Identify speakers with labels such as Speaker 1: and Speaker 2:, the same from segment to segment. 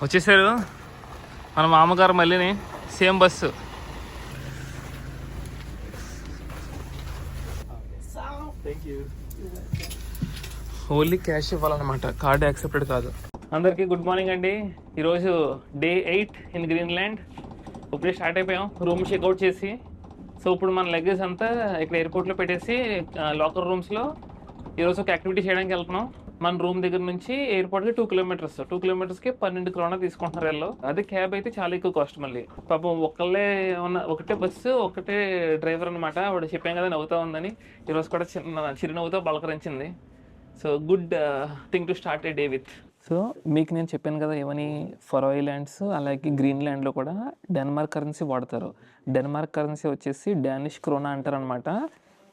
Speaker 1: వచ్చేసారు మన మామగారు మళ్ళీని సేమ్ బస్సు. ఓన్లీ క్యాష్ ఇవ్వాలన్నమాట, కార్డ్ యాక్సెప్టెడ్ కాదు. అందరికీ గుడ్ మార్నింగ్ అండి. ఈరోజు డే 8 ఇన్ గ్రీన్లాండ్. ఇప్పుడే స్టార్ట్ అయిపోయాం రూమ్ చెక్అవుట్ చేసి. సో ఇప్పుడు మన లగేజ్ అంతా ఇక్కడ ఎయిర్పోర్ట్లో పెట్టేసి లాకర్ రూమ్స్లో ఈరోజు ఒక యాక్టివిటీ చేయడానికి వెళ్తున్నాం. మన రూమ్ దగ్గర నుంచి ఎయిర్పోర్ట్కి 2 కిలోమీటర్స్. 2 కిలోమీటర్స్కి 12 krona తీసుకుంటున్నారు వీళ్ళు. అదే క్యాబ్ అయితే చాలా ఎక్కువ కాస్ట్. మళ్ళీ పాపం ఒకటే బస్సు ఒకటే డ్రైవర్ అనమాట. వాడు చెప్పాం కదా నవ్వుతా ఉందని. ఈరోజు కూడా చిరునవ్వుతో పలకరించింది. So good thing to start a day with. So మీకు నేను చెప్పాను కదా ఏమని, ఫరో ఐలాండ్స్ అలాగే గ్రీన్లాండ్లో కూడా డెన్మార్క్ కరెన్సీ వాడతారు. డెన్మార్క్ కరెన్సీ వచ్చేసి డానిష్ క్రోనా అంటారు అనమాట.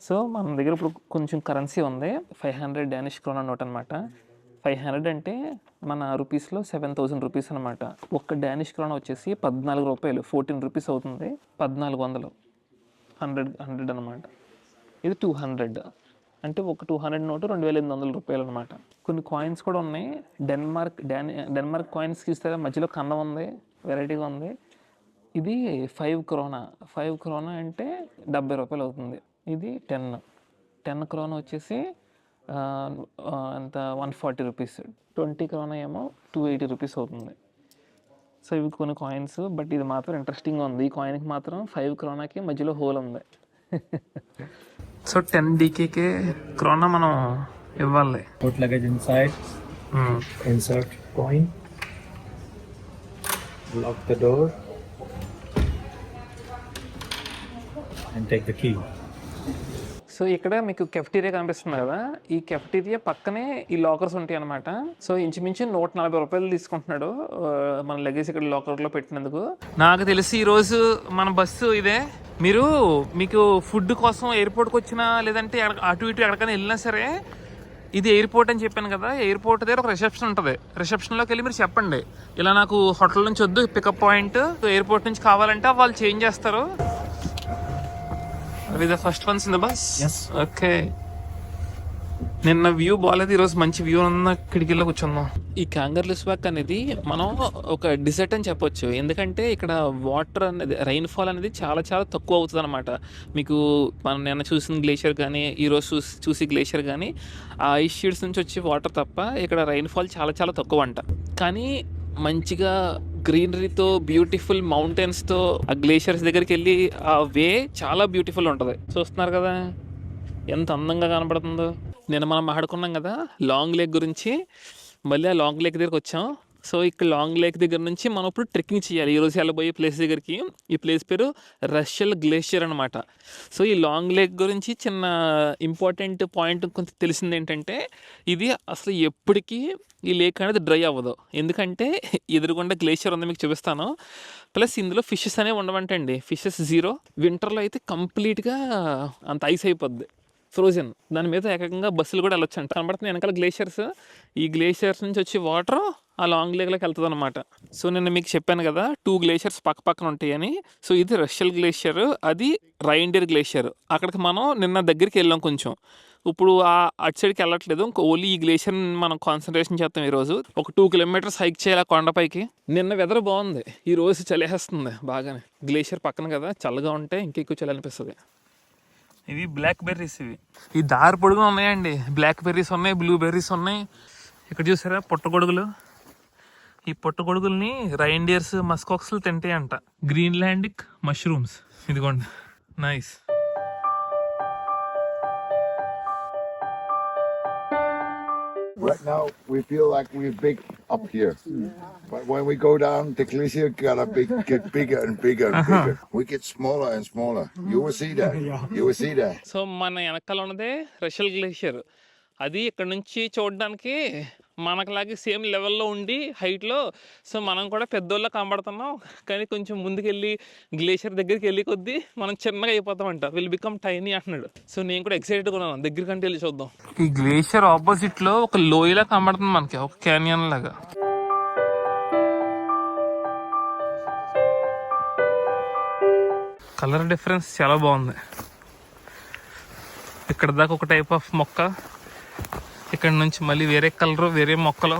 Speaker 1: సో మన దగ్గర ఇప్పుడు కొంచెం కరెన్సీ ఉంది, 500 డానిష్ క్రోనా నోట్ అనమాట. 500 అంటే మన రూపీస్లో 7000 రూపీస్ అనమాట. ఒక్క డానిష్ క్రోనా వచ్చేసి 14 రూపాయలు, 14 రూపీస్ అవుతుంది. 1400 100 అనమాట. ఇది 200 అంటే ఒక 200 నోటు 2800 రూపాయలు అనమాట. కొన్ని కాయిన్స్ కూడా ఉన్నాయి. డెన్మార్క్ కాయిన్స్కి ఇస్తే మధ్యలో కన్నం ఉంది, వెరైటీగా ఉంది. ఇది 5 krona. 5 krona అంటే 70 రూపాయలు అవుతుంది. ఇది 10 krona వచ్చేసి అంత 140 రూపీస్. 20 krona ఏమో 280 రూపీస్ అవుతుంది. సో ఇవి కొన్ని కాయిన్స్, బట్ ఇది మాత్రం ఇంట్రెస్టింగ్గా ఉంది. ఈ కాయిన్కి మాత్రం 5 kronaకి మధ్యలో హోల్ ఉంది. సో 10 DKK క్రోనా మనం ఇవ్వాలి.
Speaker 2: Put luggage inside. Insert coin. Lock the door. And take the key.
Speaker 1: So ఇక్కడ మీకు కెఫ్టీరియా కనిపిస్తుంది కదా, ఈ కెఫ్టీరియా పక్కనే ఈ లాకర్స్ ఉంటాయి అనమాట. సో ఇంచుమించు 140 రూపాయలు తీసుకుంటున్నాడు మన లగేజ్ ఇక్కడ లాకర్లో పెట్టినందుకు. నాకు తెలిసి ఈరోజు మన బస్సు ఇదే. మీకు ఫుడ్ కోసం ఎయిర్పోర్ట్కి వచ్చినా లేదంటే అటు ఇటు ఎక్కడికైనా వెళ్ళినా సరే, ఇది ఎయిర్పోర్ట్ అని చెప్పాను కదా, ఎయిర్పోర్ట్ దగ్గర ఒక రిసెప్షన్ ఉంటుంది. రిసెప్షన్లోకి వెళ్ళి మీరు చెప్పండి, ఇలా నాకు హోటల్ నుంచి వద్దు, పికప్ పాయింట్ ఎయిర్పోర్ట్ నుంచి కావాలంటే వాళ్ళు చేంజ్ చేస్తారు. Are the first ones in the bus?
Speaker 2: Yes.
Speaker 1: Okay. నిన్న వ్యూ బాగాలేదు, ఈరోజు మంచి వ్యూ ఉన్న కిటికీలో కూర్చున్నాం. ఈ క్యాంగర్లిస్వాక్ అనేది మనం ఒక డిజర్ట్ అని చెప్పొచ్చు. ఎందుకంటే ఇక్కడ వాటర్ అనేది, రైన్ఫాల్ అనేది చాలా చాలా తక్కువ అవుతుంది అనమాట. మీకు మనం నిన్న చూసిన గ్లేషియర్ కానీ ఈరోజు చూసి గ్లేషియర్ కానీ ఆ ఐస్ షీట్స్ నుంచి వచ్చే వాటర్ తప్ప ఇక్కడ రైన్ఫాల్ చాలా చాలా తక్కువ అంట. కానీ మంచిగా గ్రీనరీతో, బ్యూటిఫుల్ మౌంటైన్స్తో ఆ గ్లేషియర్స్ దగ్గరికి వెళ్ళి ఆ వే చాలా బ్యూటిఫుల్ ఉంటుంది. చూస్తున్నారు కదా ఎంత అందంగా కనపడుతుందో. నేను మనం మాట్లాడుకున్నాం కదా లాంగ్ లేక్ గురించి, మళ్ళీ ఆ లాంగ్ లేక్ దగ్గరికి వచ్చాం. సో ఇక్కడ లాంగ్ లేక్ దగ్గర నుంచి మనం ఇప్పుడు ట్రెక్కింగ్ చేయాలి. ఈరోజు వెళ్ళబోయే ప్లేస్ దగ్గరికి. ఈ ప్లేస్ పేరు రష్యల్ గ్లేషియర్ అనమాట. సో ఈ లాంగ్ లేక్ గురించి చిన్న ఇంపార్టెంట్ పాయింట్ కొంచెం తెలిసింది ఏంటంటే, ఇది అసలు ఎప్పటికీ ఈ లేక్ అనేది డ్రై అవ్వదు. ఎందుకంటే ఎదురుగుండా గ్లేషియర్ ఉంది, మీకు చూపిస్తాను. ప్లస్ ఇందులో ఫిషెస్ అనేవి ఉండవంటండి, ఫిషెస్ 0. వింటర్లో అయితే కంప్లీట్గా అంత ఐస్ అయిపోద్ది, ఫ్రోజన్. దాని మీద ఏకంగా బస్సులు కూడా వెళ్ళొచ్చు అంట. కనబడుతుంది వెనకాల గ్లేషియర్స్. ఈ గ్లేషియర్స్ నుంచి వచ్చి వాటర్ ఆ లాంగ్ లేక్లోకి వెళ్తుంది అనమాట. సో నేను మీకు చెప్పాను కదా 2 గ్లేషియర్స్ పక్క పక్కన ఉంటాయని. సో ఇది రష్యల్ గ్లేషియర్, అది రైన్డియర్ గ్లేషియర్. అక్కడికి మనం నిన్న దగ్గరికి వెళ్ళాం కొంచెం. ఇప్పుడు అటు సైడ్కి వెళ్ళట్లేదు, ఇంకా ఓన్లీ ఈ గ్లేషియర్ మనం కాన్సన్ట్రేషన్ చేస్తాం. ఈరోజు ఒక 2 kilometers హైక్ చేయాలి ఆ కొండపైకి. నిన్న వెదర్ బాగుంది, ఈరోజు చలేస్తుంది బాగానే. గ్లేషియర్ పక్కన కదా, చల్లగా ఉంటే ఇంకెక్కువ చలి అనిపిస్తుంది. ఇవి బ్లాక్ బెర్రీస్. ఈ దారి పొడుగున ఉన్నాయండి. బ్లాక్ బెర్రీస్ ఉన్నాయి, బ్లూ బెర్రీస్ ఉన్నాయి. ఇక్కడ చూసారా పుట్టగొడుగులు. ఈ పుట్టగొడుగుల్ని రైన్డియర్స్, మస్కాక్స్లు తింటాయి అంట. గ్రీన్లాండిక్ మష్రూమ్స్. ఇదిగోండి, nice.
Speaker 3: Right now we feel like we're big up here, but when we go down, the glacier get bigger and bigger and bigger. We get smaller and smaller. You will see that. You will see that.
Speaker 1: So మన వెనకాల ఉన్నదే రష్యల్ glacier. అది ఇక్కడ నుంచి చూడడానికి మనకులాగే same లెవెల్లో ఉండి హైట్లో. సో మనం కూడా పెద్దోళ్ళ కనబడుతున్నాం, కానీ కొంచెం ముందుకెళ్ళి గ్లేషియర్ దగ్గరికి వెళ్ళి కొద్దీ మనం చిన్నగా అయిపోతామంట. విల్ బికమ్ టైనీ అంటున్నాడు. సో నేను కూడా ఎక్సైటెడ్గా ఉన్నాను, దగ్గరికంటే వెళ్ళి చూద్దాం. ఈ గ్లేషియర్ ఆపోజిట్లో ఒక లోయలా కనబడుతుంది మనకి, ఒక క్యానియన్ లాగా. కలర్ డిఫరెన్స్ చాలా బాగుంది. ఇక్కడ దాకా ఒక టైప్ ఆఫ్ మొక్క, ఇక్కడ నుంచి మళ్ళీ వేరే కలరు, వేరే మొక్కలు,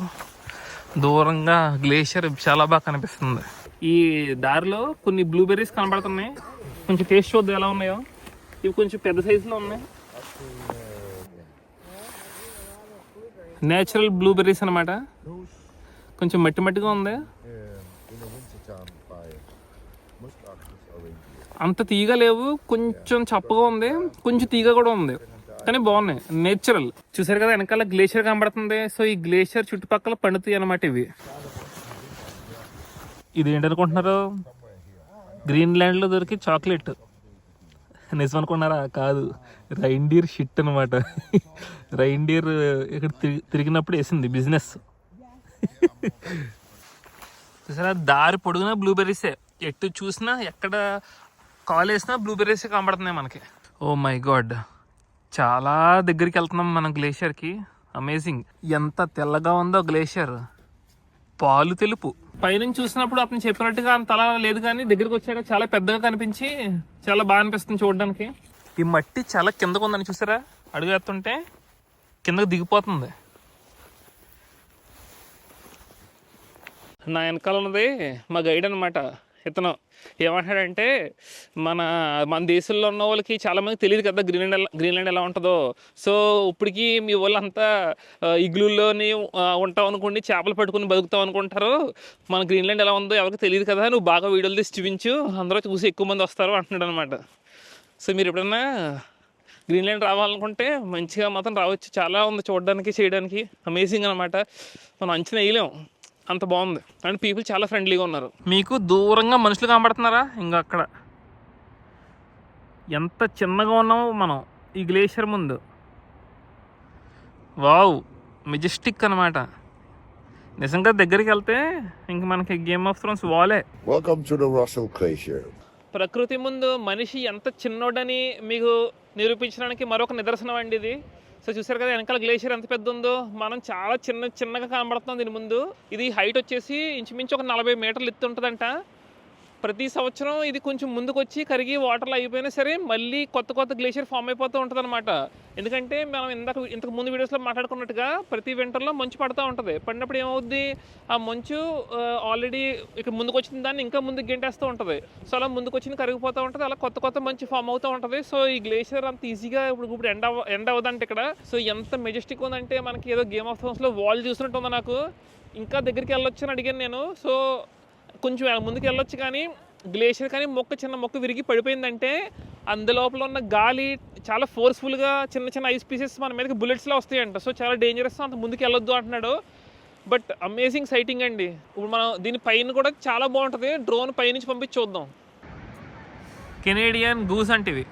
Speaker 1: దూరంగా గ్లేషియర్ చాలా బాగా కనిపిస్తుంది. ఈ దారిలో కొన్ని బ్లూబెర్రీస్ కనబడుతున్నాయి. కొంచెం టేస్ట్ చూద్దాం ఎలా ఉన్నాయో. ఇవి కొంచెం పెద్ద సైజులో ఉన్నాయి. నేచురల్ బ్లూబెర్రీస్ అనమాట. కొంచెం మట్టి మట్టిగా ఉంది. అంత తీగ లేవు, కొంచెం చప్పగా ఉంది, కొంచెం తీగ కూడా ఉంది, కానీ బాగున్నాయి. నేచురల్. చూసారు కదా వెనకాల గ్లేషియర్ కనబడుతుంది. సో ఈ గ్లేషియర్ చుట్టుపక్కల పండుతాయి అన్నమాట ఇవి. ఇది ఏంటనుకుంటున్నారు? గ్రీన్లాండ్లో దొరికి చాక్లెట్. నిజం అనుకున్నారా? కాదు, రైండీర్ షిట్ అనమాట. రైండీర్ ఇక్కడ తిరిగినప్పుడు వేసింది బిజినెస్. చూసారా దారి పొడుగునా బ్లూబెర్రీసే. ఎటు చూసినా ఎక్కడ కాల్ వేసినా బ్లూబెర్రీసే కనబడుతున్నాయి మనకి. ఓ మై గాడ్, చాలా దగ్గరికి వెళ్తున్నాం మనం గ్లేషియర్కి. అమేజింగ్. ఎంత తెల్లగా ఉందో గ్లేషియర్, పాలు తెలుపు. పైనుంచి చూసినప్పుడు అతను చెప్పినట్టుగా అంత అలా లేదు, కానీ దగ్గరికి వచ్చాక చాలా పెద్దగా కనిపించి చాలా బాగా అనిపిస్తుంది చూడడానికి. ఈ మట్టి చాలా కిందకు ఉందని చూసారా? అడుగు ఎత్తుంటే కిందకు దిగిపోతుంది. నా వెనకాల ఉన్నది మా గైడ్ అనమాట. ఇతను ఏమంటాడంటే మన దేశంలో ఉన్న వాళ్ళకి చాలామంది తెలియదు కదా గ్రీన్లాండ్ ఎలా ఉంటుందో. సో ఇప్పటికీ మీ వాళ్ళంతా ఇగ్లూల్లోని ఉంటావు అనుకోండి, చేపలు పట్టుకుని బతుకుతావు అనుకుంటారు. మన గ్రీన్లాండ్ ఎలా ఉందో ఎవరికి తెలియదు కదా, నువ్వు బాగా వీడియోలు తీసి చూపించు, అందరూ చూసి ఎక్కువ మంది వస్తారు అంటున్నాడు అనమాట. సో మీరు ఎప్పుడన్నా గ్రీన్లాండ్ రావాలనుకుంటే మంచిగా మాత్రం రావచ్చు. చాలా ఉంది చూడడానికి, చేయడానికి. అమేజింగ్ అనమాట. మనం అంచనా వేయలేం, అంత బాగుంది. అండ్ పీపుల్ చాలా ఫ్రెండ్లీగా ఉన్నారు. మీకు దూరంగా మనుషులు కనబడుతున్నారా? ఇంకా అక్కడ ఎంత చిన్నగా ఉన్నామో మనం ఈ గ్లేషియర్ ముందు. వావ్, మెజెస్టిక్ అనమాట. నిజంగా దగ్గరికి వెళ్తే ఇంక మనకి గేమ్ ఆఫ్ థ్రోన్స్ వాలే.
Speaker 3: Welcome to the Russell Glacier.
Speaker 1: ప్రకృతి ముందు మనిషి ఎంత చిన్నోడని మీకు నిరూపించడానికి మరొక నిదర్శనం అండి ఇది. సో చూసారు కదా వెనకాల గ్లేషియర్ ఎంత పెద్ద ఉందో. మనం చాలా చిన్నగా కనబడుతున్నాం దీని ముందు. ఇది హైట్ వచ్చేసి ఇంచుమించు ఒక 40 మీటర్లు ఎత్తు ఉంటుందంట. ప్రతి సంవత్సరం ఇది కొంచెం ముందుకు వచ్చి కరిగి వాటర్లో అయిపోయినా సరే మళ్ళీ కొత్త గ్లేషియర్ ఫామ్ అయిపోతూ ఉంటుంది అనమాట. ఎందుకంటే మనం ఇంతకు ముందు వీడియోస్లో మాట్లాడుకున్నట్టుగా ప్రతి వింటర్లో మంచు పడుతూ ఉంటుంది. పడినప్పుడు ఏమవుద్ది, ఆ మంచు ఆల్రెడీ ఇక్కడ ముందుకు వచ్చిన దాన్ని ఇంకా ముందుకు గెంటేస్తూ ఉంటుంది. సో అలా ముందుకు వచ్చింది కరిగిపోతూ ఉంటుంది, అలా కొత్త మంచు ఫామ్ అవుతూ ఉంటుంది. సో ఈ గ్లేషియర్ అంత ఈజీగా ఇప్పుడు ఎండ్ అవ్వదంటే ఇక్కడ. సో ఎంత మెజెస్టిక్ ఉందంటే మనకి ఏదో గేమ్ ఆఫ్ థ్రోన్స్లో వాల్ చూసినట్టు ఉంది నాకు. ఇంకా దగ్గరికి వెళ్ళొచ్చు అని అడిగాను నేను. సో కొంచెం ముందుకు వెళ్ళొచ్చు, కానీ గ్లేషియర్ కానీ చిన్న మొక్క విరిగి పడిపోయిందంటే అందులోపల ఉన్న గాలి చాలా ఫోర్స్ఫుల్గా చిన్న ఐస్ పీసెస్ మన మీదకి బుల్లెట్స్లో వస్తాయంట. సో చాలా డేంజరస్, అంత ముందుకు వెళ్ళొద్దు అంటున్నాడు. బట్ అమేజింగ్ సైటింగ్ అండి. ఇప్పుడు మనం దీని పైన కూడా చాలా బాగుంటుంది. డ్రోన్ పైనుంచి పంపించి చూద్దాం. కెనేడియన్ గూస్ అంటే ఇవి.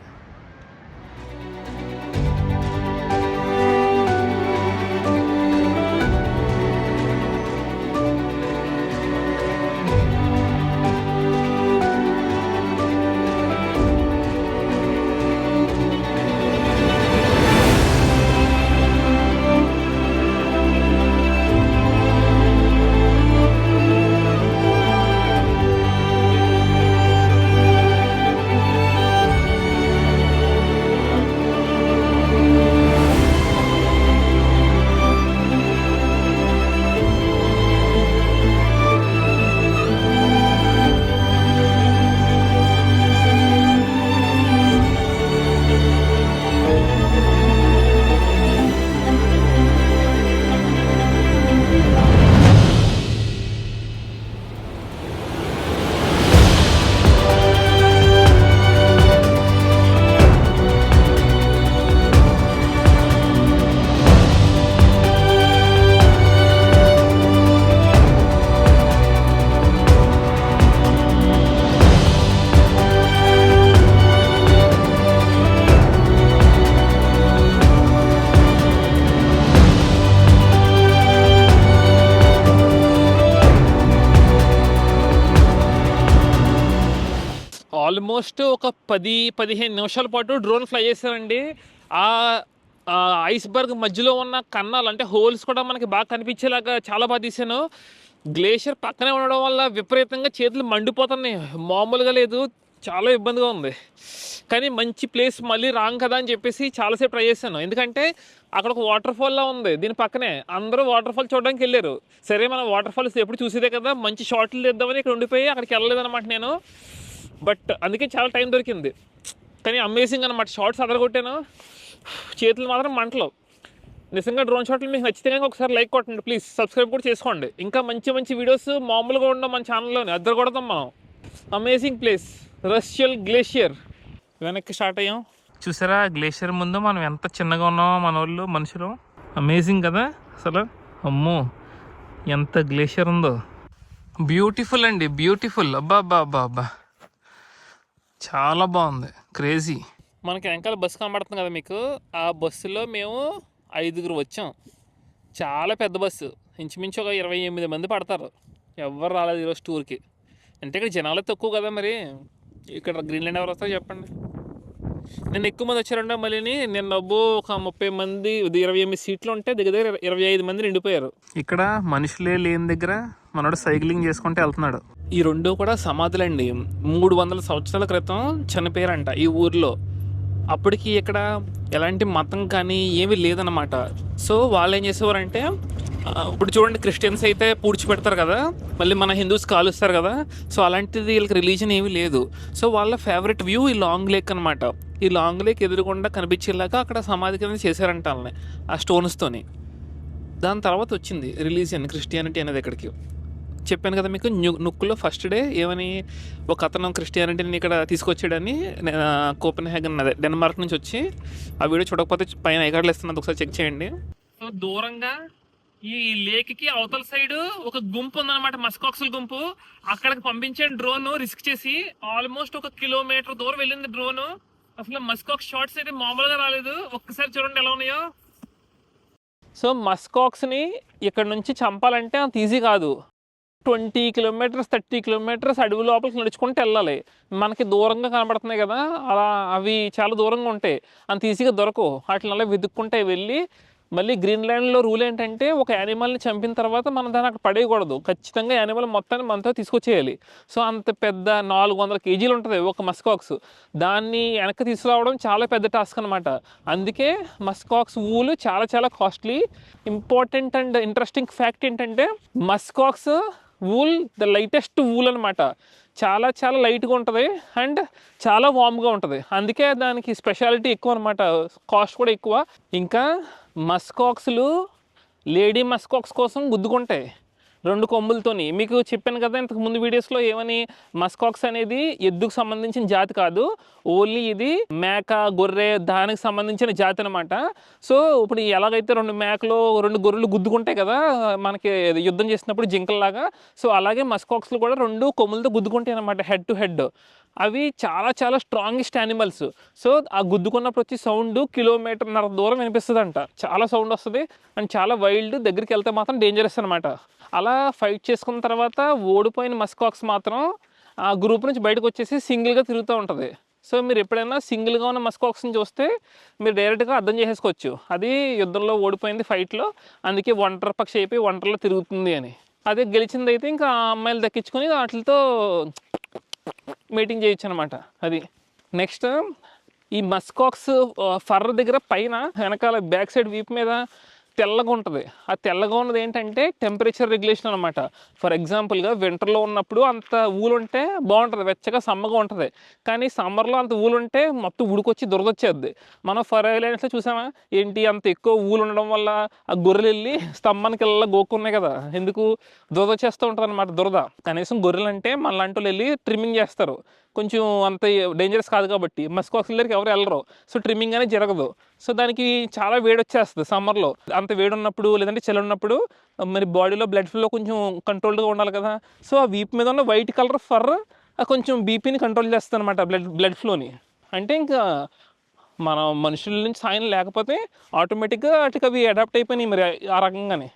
Speaker 1: ఆల్మోస్ట్ ఒక 10-15 నిమిషాల పాటు డ్రోన్ ఫ్లై చేశారండి. ఆ ఐస్బర్గ్ మధ్యలో ఉన్న కన్నాలు అంటే హోల్స్ కూడా మనకి బాగా కనిపించేలాగా చాలా బాగా తీసాను. గ్లేషియర్ పక్కనే ఉండడం వల్ల విపరీతంగా చేతులు మండిపోతున్నాయి, మామూలుగా లేదు. చాలా ఇబ్బందిగా ఉంది. కానీ మంచి ప్లేస్ మళ్ళీ రాంగ్ కదా అని చెప్పేసి చాలాసేపు ట్రై చేశాను. ఎందుకంటే అక్కడ ఒక వాటర్ ఫాల్లా ఉంది దీని పక్కనే. అందరూ వాటర్ ఫాల్ చూడడానికి వెళ్ళారు. సరే మనం వాటర్ ఫాల్స్ ఎప్పుడు చూసేదే కదా, మంచి షార్ట్లు తెద్దామని ఇక్కడ ఉండిపోయి అక్కడికి వెళ్ళలేదన్నమాట నేను. బట్ అందుకే చాలా టైం దొరికింది. కానీ అమేజింగ్ అనమాట. షార్ట్స్ అదరగొట్టాను, చేతులు మాత్రం మంటలు. నిజంగా డ్రోన్ షాట్లు మీకు నచ్చితే కనుక ఒకసారి లైక్ కొట్టండి ప్లీజ్. సబ్స్క్రైబ్ కూడా చేసుకోండి. ఇంకా మంచి మంచి వీడియోస్ మామూలుగా ఉండడం మన ఛానల్లోనే అద్దరు కొడతాం మనం. Amazing place Russell glacier. వెనక్కి స్టార్ట్ అయ్యాం. చూసారా గ్లేషియర్ ముందు మనం ఎంత చిన్నగా ఉన్నామో మన వాళ్ళు మనుషులు. అమేజింగ్ కదా అసలు. అమ్మో ఎంత గ్లేషియర్ ఉందో. బ్యూటిఫుల్ అండి, బ్యూటిఫుల్. అబ్బా అబ్బా అబ్బా అబ్బా చాలా బాగుంది. క్రేజీ. మనకి వెనకాల బస్సు కనబడుతుంది కదా మీకు, ఆ బస్సులో మేము 5గురు వచ్చాం. చాలా పెద్ద బస్సు, ఇంచుమించు ఒక 28 మంది పడతారు. ఎవరు రాలేదు ఈరోజు టూర్కి. అంటే ఇక్కడ జనాలు తక్కువ కదా, మరి ఇక్కడ గ్రీన్లాండ్ ఎవరు వస్తారో చెప్పండి. నేను ఎక్కువ మంది వచ్చారంటే మళ్ళీ నేను డబ్బు ఒక 30 మంది 28 సీట్లు ఉంటే దగ్గర దగ్గర 25 మంది నిండిపోయారు. ఇక్కడ మనుషులే లేని దగ్గర మనోడు సైక్లింగ్ చేసుకుంటే వెళ్తున్నాడు. ఈ రెండు కూడా సమాధులండి. 300 సంవత్సరాల క్రితం చనిపోయారంట ఈ ఊర్లో. అప్పటికి ఇక్కడ ఎలాంటి మతం కానీ ఏమీ లేదన్నమాట. సో వాళ్ళు ఏం చేసేవారంటే, ఇప్పుడు చూడండి క్రిస్టియన్స్ అయితే పూడ్చిపెడతారు కదా, మళ్ళీ మన హిందూస్ కాలుస్తారు కదా. సో అలాంటిది వీళ్ళకి రిలీజన్ ఏమీ లేదు. సో వాళ్ళ ఫేవరెట్ వ్యూ ఈ లాంగ్ లేక్ అనమాట. ఈ లాంగ్ లేక్ ఎదురుగుండా కనిపించేలాగా అక్కడ సమాధి కింద చేశారంట వాళ్ళని ఆ స్టోన్స్తోని. దాని తర్వాత వచ్చింది రిలీజియన్ క్రిస్టియానిటీ అనేది ఇక్కడికి. చెప్పాను కదా మీకు నుక్కులో ఫస్ట్ డే ఏమని, ఒక అతను క్రిస్టియానిటీని ఇక్కడ తీసుకొచ్చాడని కోపెన్హేగన్ అదే డెన్మార్క్ నుంచి వచ్చి. ఆ వీడియో చూడకపోతే పైన ఐకార్డులు ఇస్తున్నది, ఒకసారి చెక్ చేయండి. సో దూరంగా ఈ లేక్కి అవతల సైడ్ ఒక గుంపు ఉందన్నమాట, మస్కాక్సుల గుంపు. అక్కడికి పంపించే డ్రోన్ రిస్క్ చేసి ఆల్మోస్ట్ 1 కిలోమీటర్ దూరం వెళ్ళింది డ్రోన్. అసలు మస్కాక్స్ షాట్స్ అయితే మామూలుగా రాలేదు. ఒక్కసారి చూడండి ఎలా ఉన్నాయో. సో మస్కాక్స్ని ఇక్కడ నుంచి చంపాలంటే అంత ఈజీ కాదు. 20 కిలోమీటర్స్ 30 కిలోమీటర్స్ అడవి లోపలికి నడుచుకుంటూ వెళ్ళాలి. మనకి దూరంగా కనబడుతున్నాయి కదా, అలా అవి చాలా దూరంగా ఉంటాయి, అంత ఈజీగా దొరకవు. వాటిని అలా వెతుక్కుంటే వెళ్ళి. మళ్ళీ గ్రీన్లాండ్లో రూల్ ఏంటంటే, ఒక యానిమల్ని చంపిన తర్వాత మనం దాన్ని అక్కడ పడేయకూడదు. ఖచ్చితంగా యానిమల్ మొత్తాన్ని మనతో తీసుకొచ్చేయాలి. సో అంత పెద్ద 400 కేజీలు ఉంటుంది ఒక మస్కాక్స్. దాన్ని వెనక్కి తీసుకురావడం చాలా పెద్ద టాస్క్ అనమాట. అందుకే మస్కాక్స్ వూలు చాలా చాలా costly. Important and interesting fact ఏంటంటే, మస్కాక్స్ వూల్ ద లైటెస్ట్ వూల్ అనమాట. చాలా చాలా లైట్గా ఉంటుంది అండ్ చాలా వామ్గా ఉంటుంది. అందుకే దానికి స్పెషాలిటీ ఎక్కువ అనమాట, కాస్ట్ కూడా ఎక్కువ. ఇంకా మస్కాక్స్లు లేడీ మస్కాక్స్ కోసం గుద్దుకుంటాయి 2 కొమ్ములతోని. మీకు చెప్పాను కదా ఇంతకు ముందు వీడియోస్లో ఏమని, మస్కాక్స్ అనేది ఎద్దుకు సంబంధించిన జాతి కాదు, ఓన్లీ ఇది మేక గొర్రె దానికి సంబంధించిన జాతి అనమాట. సో ఇప్పుడు ఎలాగైతే 2 మేకలు 2 గొర్రెలు గుద్దుకుంటాయి కదా మనకి యుద్ధం చేసినప్పుడు జింకల్లాగా, సో అలాగే మస్కాక్స్లు కూడా 2 కొమ్ములతో గుద్దుకుంటాయి అనమాట, హెడ్ టు హెడ్. అవి చాలా చాలా స్ట్రాంగెస్ట్ యానిమల్స్. సో ఆ గుద్దుకున్నప్పుడు వచ్చి సౌండ్ 1.5 కిలోమీటర్ దూరం వినిపిస్తుంది అంట. చాలా సౌండ్ వస్తుంది అండ్ చాలా వైల్డ్. దగ్గరికి వెళ్తే మాత్రం డేంజరస్ అనమాట. అలా ఫైట్ చేసుకున్న తర్వాత ఓడిపోయిన మస్కాక్స్ మాత్రం ఆ గ్రూప్ నుంచి బయటకు వచ్చేసి సింగిల్గా తిరుగుతూ ఉంటుంది. సో మీరు ఎప్పుడైనా సింగిల్గా ఉన్న మస్కాక్స్ని చూస్తే మీరు డైరెక్ట్గా అర్థం చేసేసుకోవచ్చు అది యుద్ధంలో ఓడిపోయింది ఫైట్లో, అందుకే ఒంటరి పక్షి అయిపోయి ఒంటరిలో తిరుగుతుంది అని. అదే గెలిచింది అయితే ఇంకా ఆ అమ్మాయిలు దక్కించుకొని వాటితో మీటింగ్ చేయొచ్చు అనమాట. అది నెక్స్ట్ ఈ మస్కాక్స్ ఫర్ దగ్గర పైన వెనకాల బ్యాక్ సైడ్ వీప్ మీద తెల్లగా ఉంటుంది. ఆ తెల్లగా ఉన్నది ఏంటంటే టెంపరేచర్ రెగ్యులేషన్ అనమాట. ఫర్ ఎగ్జాంపుల్గా వింటర్లో ఉన్నప్పుడు అంత ఊలు ఉంటే బాగుంటుంది, వెచ్చగా సమ్మగా ఉంటుంది. కానీ సమ్మర్లో అంత ఊలు ఉంటే మొత్తం ఉడికొచ్చి దురదొచ్చేద్ది. మనం ఫర్ ఐలాండ్స్లో చూసామా ఏంటి, అంత ఎక్కువ ఊలు ఉండడం వల్ల ఆ గొర్రెలు వెళ్ళి స్తంభానికి వెళ్ళి గోక్కున్నాయి కదా, ఎందుకు దురదొచ్చేస్తూ ఉంటుంది అనమాట దురద. కనీసం గొర్రెలు అంటే మనలాంటి వాళ్ళు వెళ్ళి ట్రిమ్మింగ్ చేస్తారు, కొంచెం అంత డేంజరస్ కాదు కాబట్టి. మస్కాక్స్ దగ్గరికి ఎవరు వెళ్ళరు, సో ట్రిమ్మింగ్ అనేది జరగదు. సో దానికి చాలా వేడి వచ్చేస్తుంది సమ్మర్లో. అంత వేడి ఉన్నప్పుడు లేదంటే చలి ఉన్నప్పుడు మరి బాడీలో బ్లడ్ ఫ్లో కొంచెం కంట్రోల్డ్గా ఉండాలి కదా. సో ఆ వీప్ మీద ఉన్న వైట్ కలర్ ఫర్ కొంచెం బీపీని కంట్రోల్ చేస్తుంది అనమాట, బ్లడ్ ఫ్లోని. అంటే ఇంకా మన మనుషుల నుంచి సాయం లేకపోతే ఆటోమేటిక్గా వాటికి అవి అడాప్ట్ అయిపోయినాయి మరి ఆ రకంగానే.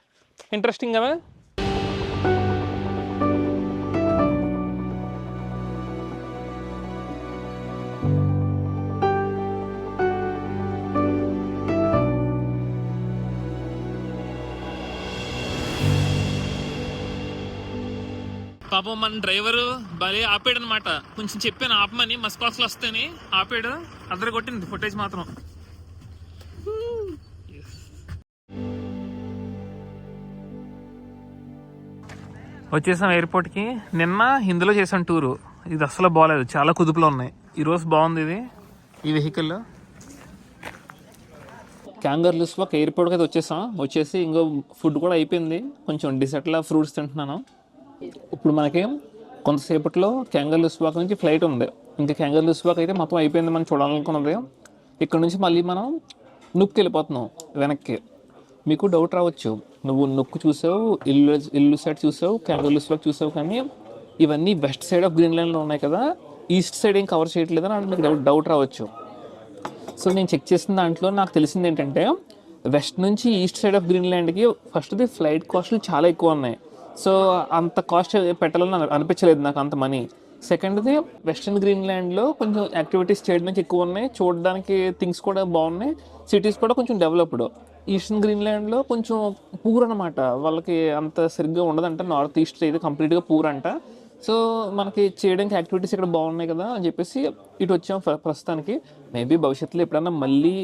Speaker 1: ఇంట్రెస్టింగ్ కదా. పాపం మన డ్రైవరు భలే ఆపాడు అనమాట. కొంచెం చెప్పాను ఆపమని, మస్కాక్స్లో వస్తేనే ఆపాడు. అద్దరు కొట్టింది ఫుటేజ్ మాత్రం. వచ్చేసాం ఎయిర్పోర్ట్కి. నిన్న హిందీలో చేసాం టూరు, ఇది అసలు బాగాలేదు, చాలా కుదుపులో ఉన్నాయి. ఈరోజు బాగుంది ఇది, ఈ వెహికల్. క్యాంగర్లూస్వాక్ ఎయిర్పోర్ట్కి అయితే వచ్చేసి ఇంకో ఫుడ్ కూడా అయిపోయింది. కొంచెం డిసర్ట్లా ఫ్రూట్స్ తింటున్నాను. ఇప్పుడు మనకి కొంతసేపట్లో క్యాంగర్లూస్వాక్ నుంచి ఫ్లైట్ ఉంది. ఇంకా క్యాంగర్లూస్వాక్ అయితే మొత్తం అయిపోయింది మనం చూడాలనుకున్నది. ఇక్కడ నుంచి మళ్ళీ మనం నుక్కి వెళ్ళిపోతున్నాం వెనక్కి. మీకు డౌట్ రావచ్చు, నువ్వు నుక్కు చూసావు, ఇల్లు సైడ్ చూసావు, క్యాంగర్లూస్వాక్ చూసావు, కానీ ఇవన్నీ వెస్ట్ సైడ్ ఆఫ్ గ్రీన్లాండ్లో ఉన్నాయి కదా, ఈస్ట్ సైడ్ ఏం కవర్ చేయట్లేదని అంటే మీకు డౌట్ రావచ్చు. సో నేను చెక్ చేసిన దాంట్లో నాకు తెలిసింది ఏంటంటే, వెస్ట్ నుంచి ఈస్ట్ సైడ్ ఆఫ్ గ్రీన్లాండ్కి ఫస్ట్ది ఫ్లైట్ కాస్ట్లు చాలా ఎక్కువ ఉన్నాయి. సో అంత కాస్ట్ పెట్టాలని అనిపించలేదు నాకు, అంత మనీ. సెకండ్ది, వెస్టర్న్ గ్రీన్లాండ్లో కొంచెం యాక్టివిటీస్ చేయడానికి ఎక్కువ ఉన్నాయి, చూడడానికి థింగ్స్ కూడా బాగున్నాయి, సిటీస్ కూడా కొంచెం డెవలప్డ్. ఈస్టర్న్ గ్రీన్లాండ్లో కొంచెం పూర్ అనమాట, వాళ్ళకి అంత సరిగ్గా ఉండదంట. నార్త్ ఈస్ట్ అయితే కంప్లీట్గా పూర్ అంట. సో మనకి చేయడానికి యాక్టివిటీస్ ఇక్కడ బాగున్నాయి కదా అని చెప్పేసి ఇటు వచ్చాం ప్రస్తుతానికి. మేబీ భవిష్యత్తులో ఎప్పుడన్నా మళ్ళీ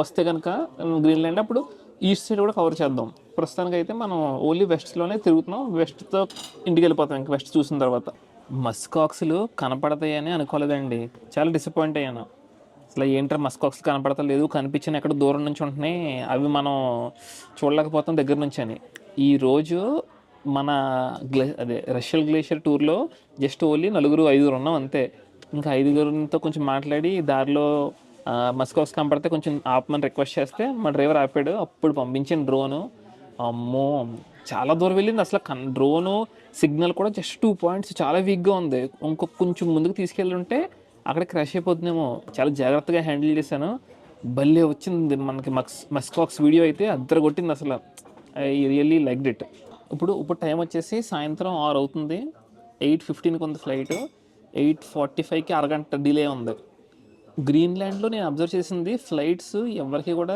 Speaker 1: వస్తే కనుక గ్రీన్లాండ్, అప్పుడు ఈస్ట్ సైడ్ కూడా కవర్ చేద్దాం. ప్రస్తుతానికి అయితే మనం ఓన్లీ వెస్ట్లోనే తిరుగుతున్నాం. వెస్ట్తో ఇంటికి వెళ్ళిపోతాం ఇంకా వెస్ట్ చూసిన తర్వాత. మస్కాక్స్లు కనపడతాయని అనుకోలేదండి, చాలా డిసప్పాయింట్ అయ్యాను. అసలు ఏంటంటే మస్కాక్స్ కనపడతలేదు, కనిపించిన ఎక్కడ దూరం నుంచి ఉంటున్నాయి, అవి మనం చూడలేకపోతాం దగ్గర నుంచి అని. ఈరోజు మన రష్యల్ గ్లేషియర్ టూర్లో జస్ట్ ఓన్లీ 4-5 ఉన్నాం అంతే. ఇంకా 5 కొంచెం మాట్లాడి దారిలో మస్కాక్స్ కనపడితే కొంచెం ఆపమని రిక్వెస్ట్ చేస్తే మా డ్రైవర్ ఆపాడు. అప్పుడు పంపించిన డ్రోను, అమ్మో చాలా దూరం వెళ్ళింది. అసలు డ్రోను సిగ్నల్ కూడా జస్ట్ 2 పాయింట్స్, చాలా వీక్గా ఉంది. ఇంకొక కొంచెం ముందుకు తీసుకెళ్ళుంటే అక్కడ క్రాష్ అయిపోతుందేమో. చాలా జాగ్రత్తగా హ్యాండిల్ చేశాను, భలే వచ్చింది మనకి మస్కాక్స్ వీడియో అయితే అద్దరు కొట్టింది అసలు. I really like it. ఇప్పుడు టైం వచ్చేసి సాయంత్రం 6 అవుతుంది. 8:15కి ఉంది ఫ్లైట్, 8:45కి అరగంట డిలే ఉంది. గ్రీన్లాండ్లో నేను అబ్జర్వ్ చేసింది, ఫ్లైట్స్ ఎవరికి కూడా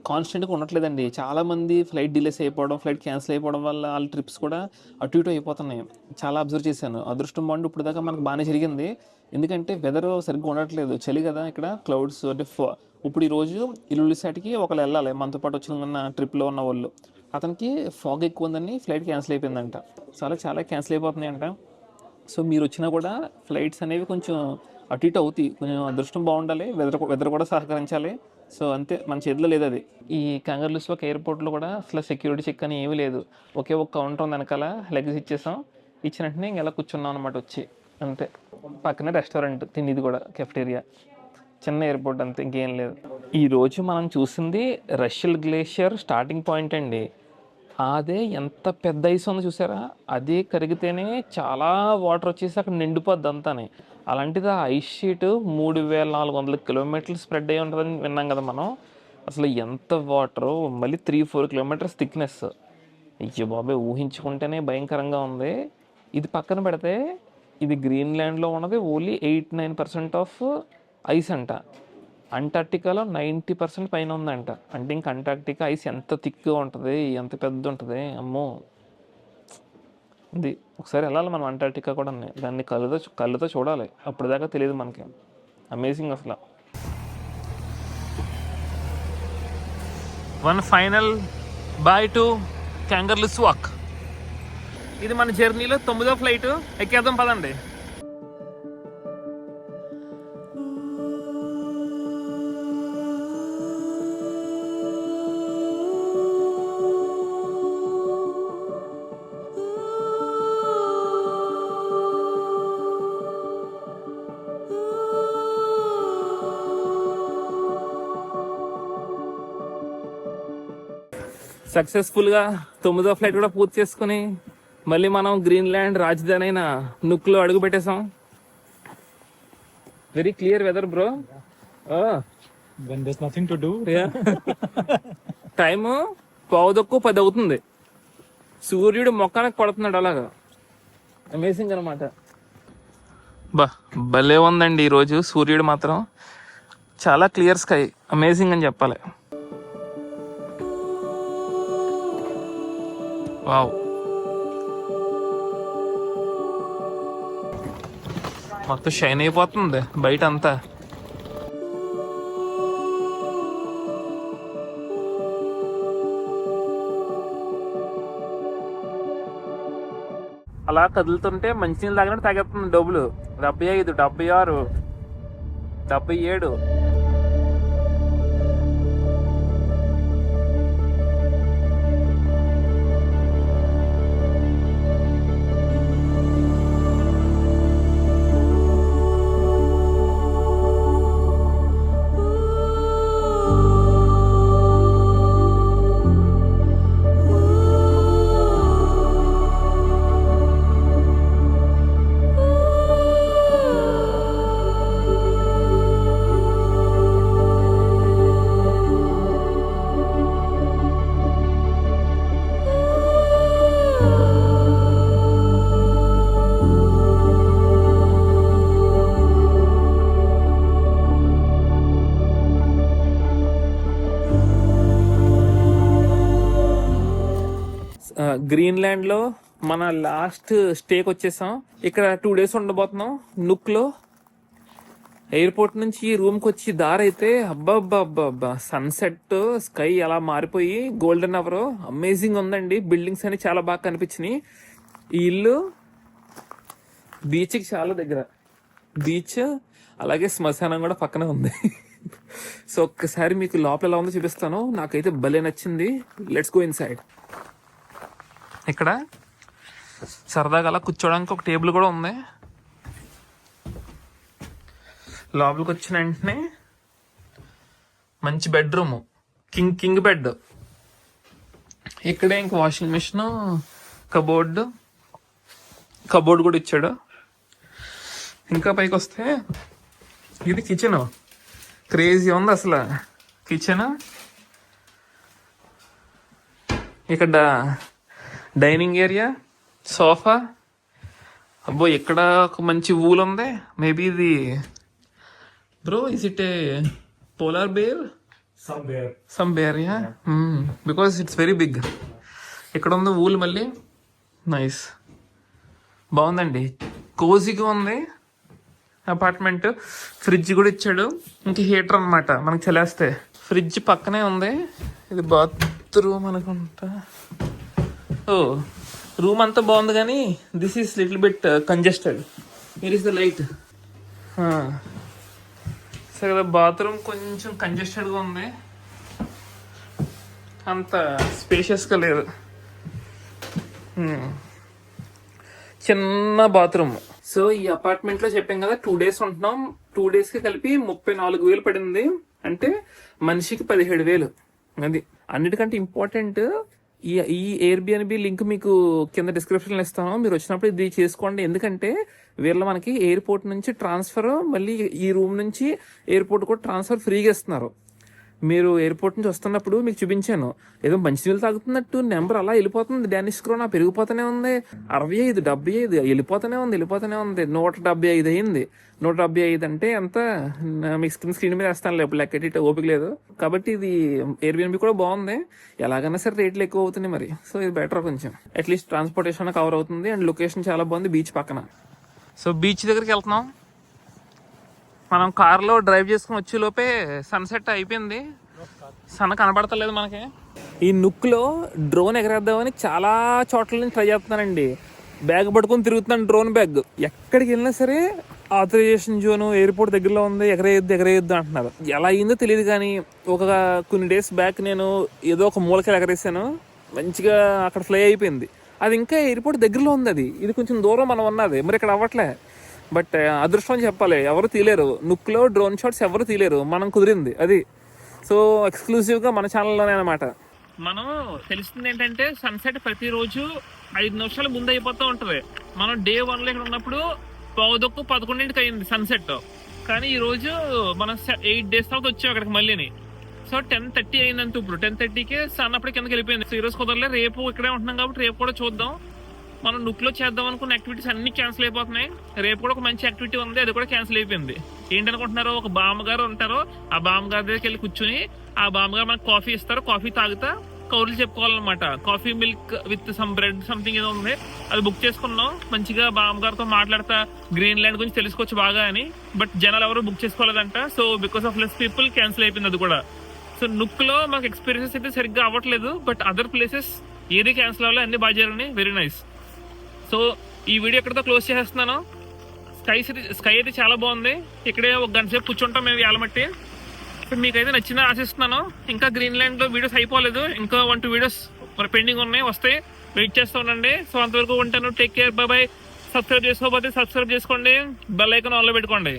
Speaker 1: కాన్స్టెంట్గా ఉండట్లేదండి. చాలామంది ఫ్లైట్ డిలేస్ అయిపోవడం, ఫ్లైట్ క్యాన్సిల్ అయిపోవడం వల్ల వాళ్ళ ట్రిప్స్ కూడా అటు ఇటు అయిపోతున్నాయి. చాలా అబ్జర్వ్ చేశాను. అదృష్టం బాగుండి ఇప్పుడు దాకా మనకు బాగానే జరిగింది. ఎందుకంటే వెదర్ సరిగ్గా ఉండట్లేదు, చలి కదా ఇక్కడ, క్లౌడ్స్. అంటే ఇప్పుడు ఈరోజు ఇల్లుసాటికి ఒకళ్ళు వెళ్ళాలి మనతో పాటు వచ్చిన ట్రిప్లో ఉన్న వాళ్ళు, అతనికి ఫాగ్ ఎక్కువ ఉందని ఫ్లైట్ క్యాన్సిల్ అయిపోయిందంట. చాలా క్యాన్సిల్ అయిపోతున్నాయంట. సో మీరు వచ్చినా కూడా ఫ్లైట్స్ అనేవి కొంచెం అటు ఇటు అవుతాయి. కొంచెం అదృష్టం బాగుండాలి, వెదర్ కూడా సహకరించాలి. సో అంతే, మన చేతిలో లేదు అది. ఈ క్యాంగర్లూస్వాక్ ఎయిర్పోర్ట్లో కూడా అసలు సెక్యూరిటీ చెక్ అని ఏమీ లేదు. ఒకే ఒక కౌంటర్ ఉంది వెనకాల, లగేజ్ ఇచ్చేసాం, ఇచ్చిన వెంటనే ఇంక ఎలా కూర్చున్నాం అనమాట వచ్చి, అంతే. పక్కనే రెస్టారెంట్, తినేది కూడా కెఫ్టేరియా, చిన్న ఎయిర్పోర్ట్ అంతే, ఇంకేం లేదు. ఈరోజు మనం చూసింది రష్యల్ గ్లేషియర్ స్టార్టింగ్ పాయింట్ అండి. అదే ఎంత పెద్ద ఐస్ ఉందో చూసారా, అది కరిగితేనే చాలా వాటర్ వచ్చేసి అక్కడ నిండిపోద్ది అంతానే. అలాంటిది ఆ ఐస్ షీట్ 3400 కిలోమీటర్లు స్ప్రెడ్ అయ్యి ఉంటుందని విన్నాం కదా మనం. అసలు ఎంత వాటరు, మళ్ళీ 3-4 కిలోమీటర్స్ థిక్నెస్. అయ్యో బాబాయ్, ఊహించుకుంటేనే భయంకరంగా ఉంది. ఇది పక్కన పెడితే ఇది గ్రీన్లాండ్లో ఉన్నది ఓన్లీ 8-9% ఆఫ్ ఐస్ అంట. అంటార్టికాలో 90% పైన ఉందంట. అంటే ఇంక అంటార్టికా ఐస్ ఎంత థిక్గా ఉంటుంది, ఎంత పెద్ద ఉంటుంది, అమ్మో. ఇది ఒకసారి వెళ్ళాలి మనం అంటార్టికా కూడా, దాన్ని కళ్ళతో చూడాలి, అప్పుడు దాకా తెలియదు మనకి. అమేజింగ్ అసలు. One final bye to Kangerlussuaq. ఇది మన జర్నీలో 9వ ఫ్లైట్. ఎక్కేద్దాం పదండి. సక్సెస్ఫుల్గా 9వ ఫ్లైట్ కూడా పూర్తి చేసుకుని మళ్ళీ మనం గ్రీన్లాండ్ రాజధాని అయిన నుక్లో అడుగు పెట్టేసాం. Very clear weather bro.
Speaker 2: When there's nothing to do.
Speaker 1: Time 9:10 అవుతుంది. సూర్యుడు మొక్కనికి పడుతున్నాడు అలాగా. అమేజింగ్ అనమాట. భలే ఉందండి ఈరోజు సూర్యుడు మాత్రం. చాలా క్లియర్ స్కై, అమేజింగ్ అని చెప్పాలి. వావ్. మొత్తం షైన్ అయిపోతుంది బయట అంతా. అలా కదులుతుంటే మంచినీళ్ళు తాగినట్టు తాగేస్తుంది డబ్బులు. 75, 76, 77. గ్రీన్లాండ్లో మన లాస్ట్ స్టేకి వచ్చేసాం. ఇక్కడ 2 days ఉండబోతున్నాం నుక్లో. ఎయిర్పోర్ట్ నుంచి రూమ్కి వచ్చి దారి అయితే అబ్బా సన్సెట్, స్కై అలా మారిపోయి గోల్డెన్ అవర్ అమేజింగ్ ఉందండి. బిల్డింగ్స్ అని చాలా బాగా కనిపించినాయి. ఈ ఇల్లు బీచ్కి చాలా దగ్గర. బీచ్ అలాగే శ్మశానం కూడా పక్కనే ఉంది. సో ఒక్కసారి మీకు లోపల ఎలా ఉందో చూపిస్తాను. నాకైతే భలే నచ్చింది. Let's go in side. ఇక్కడ సరదాగా అలా కూర్చోడానికి ఒక టేబుల్ కూడా ఉంది. లోపలికి వచ్చిన వెంటనే మంచి బెడ్రూమ్, కింగ్ బెడ్. ఇక్కడే ఇంక వాషింగ్ మిషన్, కబోర్డ్ కూడా ఇచ్చాడు. ఇంకా పైకి వస్తే ఇది కిచెన్. క్రేజీ ఉంది అసలు కిచెన్. ఇక్కడ డైనింగ్ ఏరియా, సోఫా. అబ్బో ఇక్కడ ఒక మంచి వూల్ ఉంది. మేబీ ఇది bro is it a polar bear? Some bear yeah, because it's very big. ఇక్కడ ఉంది వూల్ మళ్ళీ. నైస్, బాగుందండి. కోజీగా ఉంది అపార్ట్మెంట్. ఫ్రిడ్జ్ కూడా ఇచ్చాడు. ఇంక హీటర్ అనమాట మనకి చలేస్తే. ఫ్రిడ్జ్ పక్కనే ఉంది. ఇది బాత్రూమ్ అనుకుంటా. ఓ రూమ్ అంతా బాగుంది కానీ this is little bit congested. Where is the light? సరే బాత్రూమ్ కొంచెం కంజెస్టెడ్గా ఉంది, అంత స్పేషియస్గా లేదు. చిన్న బాత్రూమ్. సో ఈ అపార్ట్మెంట్లో చెప్పాం కదా 2 days ఉంటున్నాం. 2 daysకి కలిపి 34,000 పడింది. అంటే మనిషికి 17,000. అది అన్నిటికంటే ఇంపార్టెంట్. ఈ ఎయిర్బిఎన్బి లింక్ మీకు కింద డిస్క్రిప్షన్లో ఇస్తాను. మీరు వచ్చినప్పుడు ఇది చేసుకోండి. ఎందుకంటే వీళ్ళు మనకి ఎయిర్పోర్ట్ నుంచి ట్రాన్స్ఫర్, మళ్ళీ ఈ రూమ్ నుంచి ఎయిర్పోర్ట్ కూడా ట్రాన్స్ఫర్ ఫ్రీగా ఇస్తున్నారు. మీరు ఎయిర్పోర్ట్ నుంచి వస్తున్నప్పుడు మీకు చూపించాను, ఏదో మంచినీళ్ళు తాగుతున్నట్టు నెంబర్ అలా వెళ్ళిపోతుంది. డానిష్ క్రోనా పెరిగిపోతూనే ఉంది. 65, 75 వెళ్ళిపోతూనే ఉంది. 175 అయింది. 175 అంటే ఎంత? మీకు స్క్రీన్ మీద వేస్తాను లేపు లెక్క ఓపిక లేదు కాబట్టి. ఇది ఎయిర్బిఎన్బి కూడా బాగుంది. ఎలాగైనా సరే రేట్లు ఎక్కువ అవుతున్నాయి మరి. సో ఇది బెటర్ కొంచెం. అట్లీస్ట్ ట్రాన్స్పోర్టేషన్ కవర్ అవుతుంది. అండ్ లొకేషన్ చాలా బాగుంది, బీచ్ పక్కన. సో బీచ్ దగ్గరికి వెళ్తున్నాం. మనం కార్లో డ్రైవ్ చేసుకుని వచ్చే లోపే సన్సెట్ అయిపోయింది. సన్ కనబడతలేదు మనకి. ఈ నుక్లో డ్రోన్ ఎగరేద్దామని చాలా చోట్ల నుంచి ట్రై చేస్తున్నానండి. బ్యాగ్ పట్టుకొని తిరుగుతున్నాను, డ్రోన్ బ్యాగ్. ఎక్కడికి వెళ్ళినా సరే ఆథరైజేషన్ జోను ఎయిర్పోర్ట్ దగ్గరలో ఉంది, ఎగరేయొద్దు అంటున్నారు. ఎలా అయిందో తెలియదు కానీ కొన్ని డేస్ బ్యాక్ నేను ఏదో ఒక మూలకి ఎగరేసాను. మంచిగా అక్కడ ఫ్లై అయిపోయింది. అది ఇంకా ఎయిర్పోర్ట్ దగ్గరలో ఉంది. ఇది కొంచెం దూరం మనం ఉన్నది. మరి ఇక్కడ అవ్వట్లే. బట్ అదృష్టం చెప్పాలి, ఎవరు తీయలేరు. నుక్లో డ్రోన్ షాట్స్ ఎవరు తీయలేరు, మనం కుదిరింది అది. సో ఎక్స్క్లూజివ్గా మన ఛానల్లోనే అనమాట. మనం తెలుస్తుంది ఏంటంటే సన్సెట్ ప్రతిరోజు 5 నిమిషాలు ముందు అయిపోతూ ఉంటుంది. మనం డే 1లో ఇక్కడ ఉన్నప్పుడు 11:11 అయింది సన్సెట్. కానీ ఈ రోజు మనం 8 days తర్వాత వచ్చాం అక్కడికి మళ్ళీని. సో 10:30 అయిందంత. ఇప్పుడు 10:30కే సన్ అప్పటికి కిందకి వెళ్ళిపోయింది. సో ఈ రోజు కుదరలే, రేపు ఇక్కడే ఉంటున్నాం కాబట్టి రేపు కూడా చూద్దాం. మనం నుక్లో చేద్దాం అనుకున్న యాక్టివిటీస్ అన్ని క్యాన్సిల్ అయిపోతున్నాయి. రేపు కూడా ఒక మంచి యాక్టివిటీ ఉంది, అది కూడా క్యాన్సిల్ అయిపోయింది. ఏంటనుకుంటున్నారు? ఒక బామ్మగారు ఉంటారు, ఆ బామ్మగారి దగ్గరికి వెళ్ళి కూర్చుని ఆ బామ్మగారు మనకు కాఫీ ఇస్తారు. కాఫీ తాగుతా కౌర్లు చెప్పుకోవాలన్నమాట. Coffee milk with some bread something ఏదో ఉంది, అది బుక్ చేసుకున్నాం. మంచిగా బామ్మగారితో మాట్లాడతా గ్రీన్లాండ్ గురించి తెలుసుకోవచ్చు బాగా అని. బట్ జనాలు ఎవరు బుక్ చేసుకోలేదంట. So because of less people cancel అయిపోయింది అది కూడా. సో నుక్ లో మాకు ఎక్స్పీరియన్సెస్ అయితే సరిగ్గా అవ్వట్లేదు. బట్ అదర్ ప్లేసెస్ ఏది క్యాన్సిల్ అవ్వాలి, అన్ని బాగా జరిగినాయి. Very nice. సో ఈ వీడియో ఎక్కడితో క్లోజ్ చేసేస్తున్నాను. స్కై అయితే చాలా బాగుంది. ఇక్కడే ఒక గంట సేపు కూర్చుంటాం మేము యాలమట్టి. సో మీకైతే నచ్చిందని ఆశిస్తున్నాను. ఇంకా గ్రీన్లాండ్ లో వీడియోస్ అయిపోలేదు, ఇంకా 1-2 వీడియోస్ మరి పెండింగ్ ఉన్నాయి, వస్తాయి, వెయిట్ చేస్తూ ఉండండి. సో అంతవరకు ఉంటాను. Take care, by by. Subscribe చేసుకోకపోతే సబ్స్క్రైబ్ చేసుకోండి, బెల్ ఐకాన్ ఆన్లో పెట్టుకోండి.